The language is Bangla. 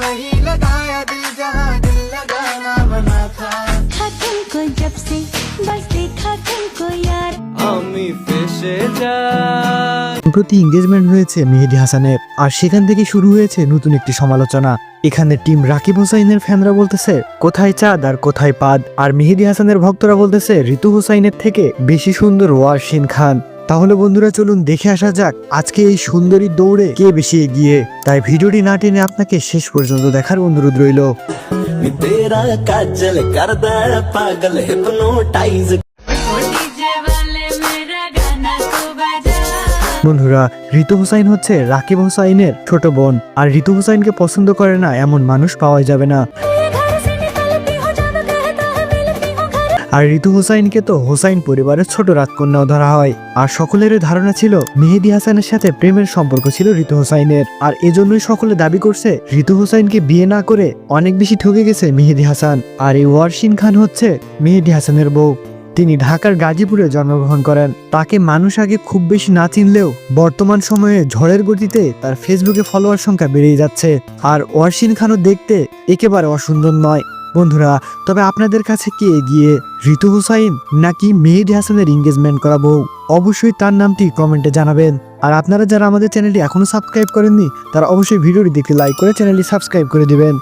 वही लगाया दिल जहाँ दिल लगाना बना था। तुमको जब से बस देखा तुमको यार আমি ফেসে যাই। প্রতি এঙ্গেজমেন্ট হয়েছে মেহেদী হাসানের, আর সেখান থেকে শুরু হয়েছে নতুন একটি সমালোচনা। এখানে টিম রাকিব হোসাইনের ফ্যানরা বলতেছে কোথায় চাঁদ আর কোথায় পাদ, আর মেহেদী হাসানের ভক্তরা বলতেছে ঋতু হোসাইনের থেকে বেশি সুন্দর ওয়াসিন খান। তাহলে বন্ধুরা চলুন দেখে আসা যাক আজকে এই সুন্দরী দৌড়ে কে বেশি এগিয়ে। তাই ভিডিওটি না টেনে আপনাকে শেষ পর্যন্ত দেখার অনুরোধ রইল। तेरा काजल कर दे पागल हिप्नोटाइज। डीजे वाले मेरा गाना को बजा। বন্ধুরা ঋতু হোসাইন হচ্ছে রাকিব হোসাইনের ছোট বোন, আর ঋতু হোসাইনকে পছন্দ করে না এমন মানুষ পাওয়া যাবে না। घर से निकलती हूँ जब कहता है मिलती हूँ घर। আর ঋতু হোসাইনকে তো হোসাইন পরিবারের ছোট রাজকন্যাও ধরা হয়, আর সকলেরই ধারণা ছিল মেহেদী হাসানের সাথে প্রেমের সম্পর্ক ছিল ঋতু হোসাইনের, আর এজন্যই সকলে দাবি করছে ঋতু হোসাইনকে বিয়ে না করে অনেক বেশি ঠকে গেছে মেহেদী হাসান। আর এই ওয়াসিন খান হচ্ছে মেহেদী হাসানের বউ। তিনি ঢাকার গাজীপুরে জন্মগ্রহণ করেন। তাকে মানুষ আগে খুব বেশি না চিনলেও বর্তমান সময়ে ঝড়ের গতিতে তার ফেসবুকে ফলোয়ার সংখ্যা বেড়েই যাচ্ছে। আর ওয়াসিন খানও দেখতে একেবারে অসুন্দর নয়। বন্ধুরা তবে আপনাদের কাছে কি এগিয়ে, ঋতু হোসাইন নাকি মেহেদী হাসানের এঙ্গেজমেন্ট করা বউ? অবশ্যই তার নামটি কমেন্টে জানাবেন। আর আপনারা যারা আমাদের চ্যানেলটি এখনো সাবস্ক্রাইব করেননি তারা অবশ্যই ভিডিওটি দেখে লাইক করে চ্যানেলটি সাবস্ক্রাইব করে দিবেন।